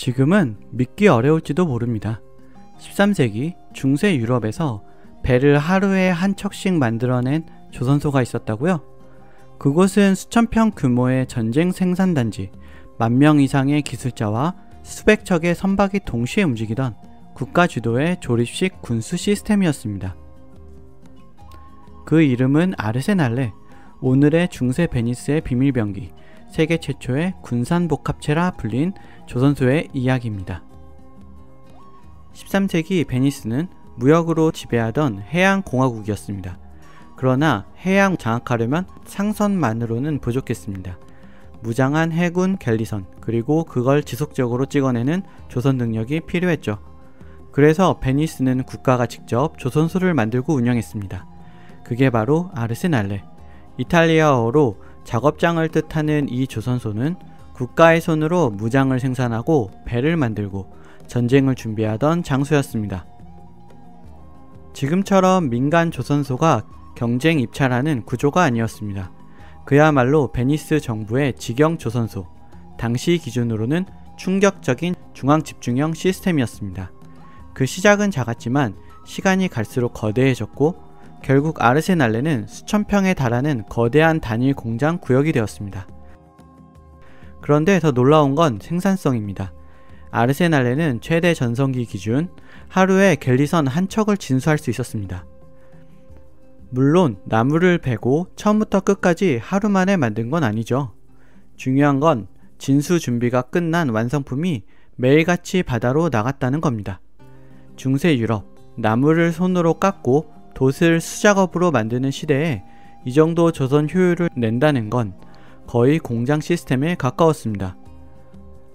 지금은 믿기 어려울지도 모릅니다. 13세기 중세 유럽에서 배를 하루에 한 척씩 만들어낸 조선소가 있었다고요? 그곳은 수천 평 규모의 전쟁 생산단지, 10,000명 이상의 기술자와 수백 척의 선박이 동시에 움직이던 국가 주도의 조립식 군수 시스템이었습니다. 그 이름은 아르세날레, 오늘의 중세 베니스의 비밀병기, 세계 최초의 군산복합체라 불린 조선소의 이야기입니다. 13세기 베니스는 무역으로 지배하던 해양공화국이었습니다. 그러나 해양 장악하려면 상선만으로는 부족했습니다. 무장한 해군 갤리선, 그리고 그걸 지속적으로 찍어내는 조선 능력이 필요했죠. 그래서 베니스는 국가가 직접 조선소를 만들고 운영했습니다. 그게 바로 아르세날레, 이탈리아어로 작업장을 뜻하는 이 조선소는 국가의 손으로 무장을 생산하고 배를 만들고 전쟁을 준비하던 장소였습니다. 지금처럼 민간 조선소가 경쟁 입찰하는 구조가 아니었습니다. 그야말로 베니스 정부의 직영 조선소, 당시 기준으로는 충격적인 중앙집중형 시스템이었습니다. 그 시작은 작았지만 시간이 갈수록 거대해졌고 결국 아르세날레는 수천 평에 달하는 거대한 단일 공장 구역이 되었습니다. 그런데 더 놀라운 건 생산성입니다. 아르세날레는 최대 전성기 기준 하루에 갤리선 한 척을 진수할 수 있었습니다. 물론 나무를 베고 처음부터 끝까지 하루 만에 만든 건 아니죠. 중요한 건 진수 준비가 끝난 완성품이 매일같이 바다로 나갔다는 겁니다. 중세 유럽, 나무를 손으로 깎고 돛을 수작업으로 만드는 시대에 이 정도 조선 효율을 낸다는 건 거의 공장 시스템에 가까웠습니다.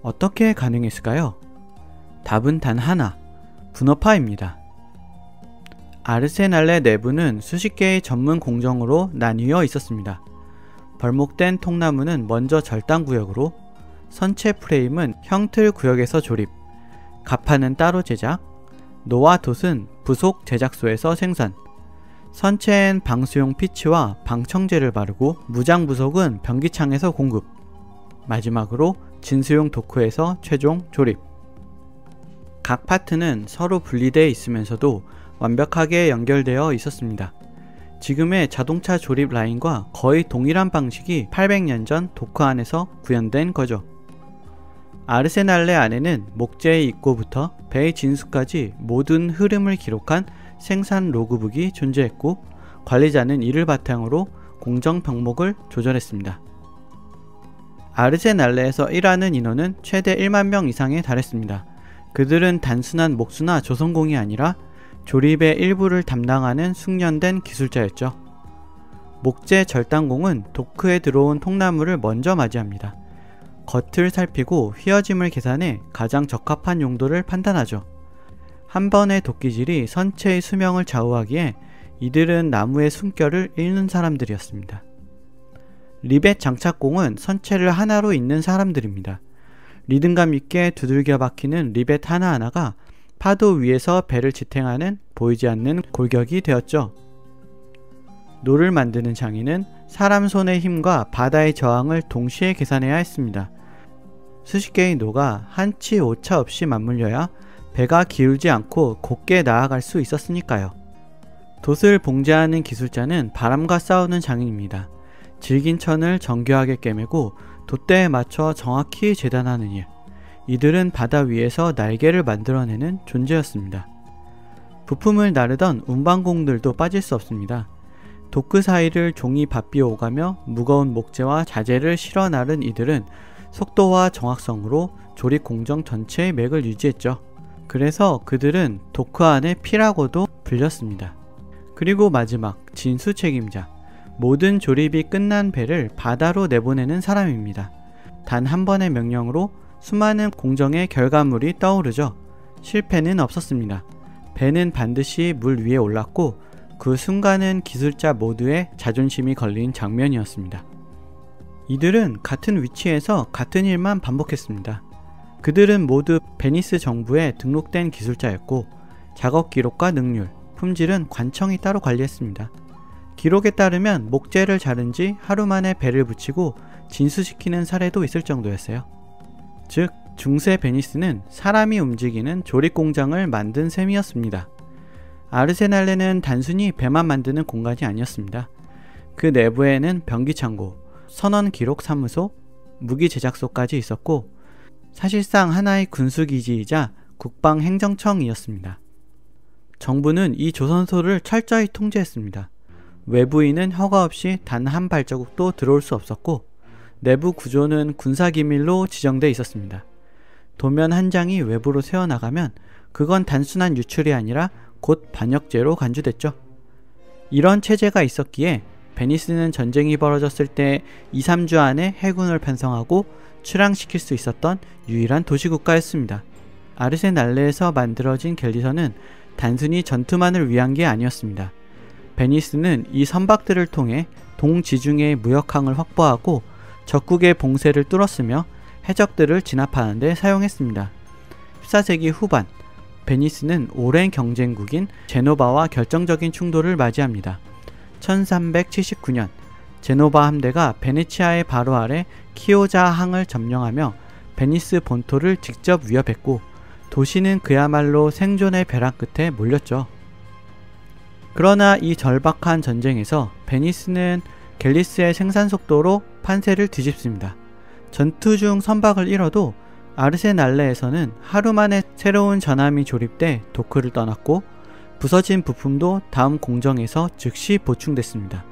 어떻게 가능했을까요? 답은 단 하나, 분업화입니다. 아르세날레 내부는 수십 개의 전문 공정으로 나뉘어 있었습니다. 벌목된 통나무는 먼저 절단구역으로, 선체 프레임은 형틀 구역에서 조립, 갑판은 따로 제작, 노와 돛은 부속 제작소에서 생산, 선체엔 방수용 피치와 방청제를 바르고 무장 부속은 변기창에서 공급, 마지막으로 진수용 도크에서 최종 조립. 각 파트는 서로 분리되어 있으면서도 완벽하게 연결되어 있었습니다. 지금의 자동차 조립 라인과 거의 동일한 방식이 800년 전 도크 안에서 구현된 거죠. 아르세날레 안에는 목재의 입고부터 배의 진수까지 모든 흐름을 기록한 생산 로그북이 존재했고 관리자는 이를 바탕으로 공정 병목을 조절했습니다. 아르세날레에서 일하는 인원은 최대 1만 명 이상에 달했습니다. 그들은 단순한 목수나 조선공이 아니라 조립의 일부를 담당하는 숙련된 기술자였죠. 목재 절단공은 도크에 들어온 통나무를 먼저 맞이합니다. 겉을 살피고 휘어짐을 계산해 가장 적합한 용도를 판단하죠. 한 번의 도끼질이 선체의 수명을 좌우하기에 이들은 나무의 숨결을 읽는 사람들이었습니다. 리벳 장착공은 선체를 하나로 잇는 사람들입니다. 리듬감 있게 두들겨 박히는 리벳 하나하나가 파도 위에서 배를 지탱하는 보이지 않는 골격이 되었죠. 노를 만드는 장인은 사람 손의 힘과 바다의 저항을 동시에 계산해야 했습니다. 수십 개의 노가 한치 오차 없이 맞물려야 배가 기울지 않고 곧게 나아갈 수 있었으니까요. 돛을 봉제하는 기술자는 바람과 싸우는 장인입니다. 질긴 천을 정교하게 꿰매고 돛대에 맞춰 정확히 재단하는 일. 이들은 바다 위에서 날개를 만들어내는 존재였습니다. 부품을 나르던 운반공들도 빠질 수 없습니다. 도크 사이를 종이 바삐 오가며 무거운 목재와 자재를 실어 나른 이들은 속도와 정확성으로 조립 공정 전체의 맥을 유지했죠. 그래서 그들은 도크 안의 피라고도 불렸습니다. 그리고 마지막 진수 책임자, 모든 조립이 끝난 배를 바다로 내보내는 사람입니다. 단 한 번의 명령으로 수많은 공정의 결과물이 떠오르죠. 실패는 없었습니다. 배는 반드시 물 위에 올랐고 그 순간은 기술자 모두의 자존심이 걸린 장면이었습니다. 이들은 같은 위치에서 같은 일만 반복했습니다. 그들은 모두 베니스 정부에 등록된 기술자였고 작업 기록과 능률, 품질은 관청이 따로 관리했습니다. 기록에 따르면 목재를 자른 지 하루 만에 배를 붙이고 진수시키는 사례도 있을 정도였어요. 즉 중세 베니스는 사람이 움직이는 조립공장을 만든 셈이었습니다. 아르세날레는 단순히 배만 만드는 공간이 아니었습니다. 그 내부에는 병기창고, 선원기록사무소, 무기제작소까지 있었고 사실상 하나의 군수기지이자 국방행정청이었습니다. 정부는 이 조선소를 철저히 통제했습니다. 외부인은 허가 없이 단 한 발자국도 들어올 수 없었고 내부 구조는 군사기밀로 지정돼 있었습니다. 도면 한 장이 외부로 새어나가면 그건 단순한 유출이 아니라 곧 반역죄로 간주됐죠. 이런 체제가 있었기에 베니스는 전쟁이 벌어졌을 때 2, 3주 안에 해군을 편성하고 출항시킬 수 있었던 유일한 도시국가였습니다. 아르세날레에서 만들어진 갤리선은 단순히 전투만을 위한 게 아니었습니다. 베니스는 이 선박들을 통해 동지중해 무역항을 확보하고 적국의 봉쇄를 뚫었으며 해적들을 진압하는 데 사용했습니다. 14세기 후반, 베니스는 오랜 경쟁국인 제노바와 결정적인 충돌을 맞이합니다. 1379년, 제노바 함대가 베네치아의 바로 아래 키오자 항을 점령하며 베니스 본토를 직접 위협했고 도시는 그야말로 생존의 벼랑 끝에 몰렸죠. 그러나 이 절박한 전쟁에서 베니스는 갤리스의 생산 속도로 판세를 뒤집습니다. 전투 중 선박을 잃어도 아르세날레에서는 하루 만에 새로운 전함이 조립돼 도크를 떠났고 부서진 부품도 다음 공정에서 즉시 보충됐습니다.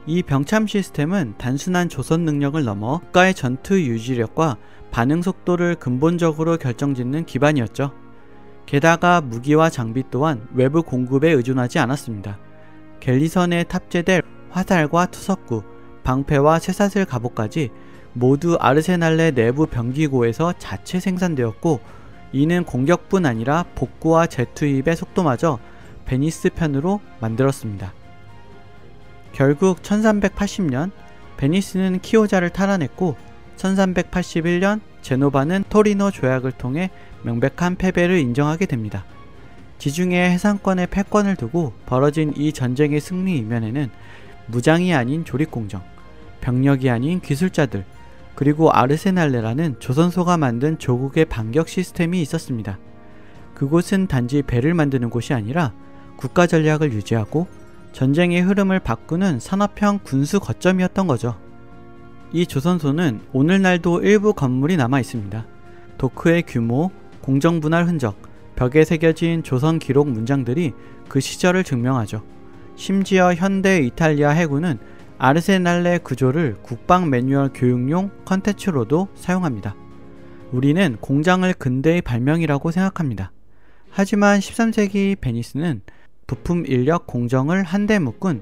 이 병참 시스템은 단순한 조선 능력을 넘어 국가의 전투 유지력과 반응 속도를 근본적으로 결정짓는 기반이었죠. 게다가 무기와 장비 또한 외부 공급에 의존하지 않았습니다. 갤리선에 탑재될 화살과 투석구, 방패와 쇠사슬 갑옷까지 모두 아르세날레 내부 병기고에서 자체 생산되었고 이는 공격뿐 아니라 복구와 재투입의 속도마저 베니스 편으로 만들었습니다. 결국 1380년 베니스는 키오자를 탈환했고 1381년 제노바는 토리노 조약을 통해 명백한 패배를 인정하게 됩니다. 지중해 해상권의 패권을 두고 벌어진 이 전쟁의 승리 이면에는 무장이 아닌 조립공정, 병력이 아닌 기술자들, 그리고 아르세날레라는 조선소가 만든 조국의 반격 시스템이 있었습니다. 그곳은 단지 배를 만드는 곳이 아니라 국가 전략을 유지하고 전쟁의 흐름을 바꾸는 산업형 군수 거점이었던 거죠. 이 조선소는 오늘날도 일부 건물이 남아 있습니다. 도크의 규모, 공정 분할 흔적, 벽에 새겨진 조선 기록 문장들이 그 시절을 증명하죠. 심지어 현대 이탈리아 해군은 아르세날레 구조를 국방 매뉴얼 교육용 컨텐츠로도 사용합니다. 우리는 공장을 근대의 발명이라고 생각합니다. 하지만 13세기 베니스는 부품 인력 공정을 한데 묶은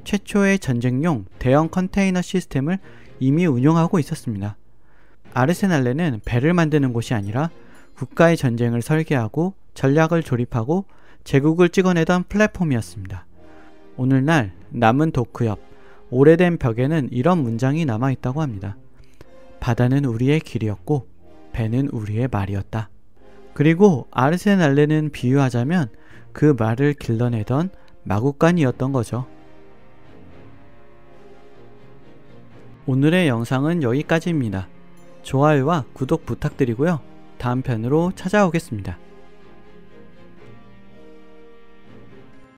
최초의 전쟁용 대형 컨테이너 시스템을 이미 운용하고 있었습니다. 아르세날레는 배를 만드는 곳이 아니라 국가의 전쟁을 설계하고 전략을 조립하고 제국을 찍어내던 플랫폼이었습니다. 오늘날 남은 도크 옆 오래된 벽에는 이런 문장이 남아있다고 합니다. 바다는 우리의 길이었고 배는 우리의 말이었다. 그리고 아르세날레는 비유하자면 그 말을 길러내던 마구간이었던 거죠. 오늘의 영상은 여기까지입니다. 좋아요와 구독 부탁드리고요. 다음 편으로 찾아오겠습니다.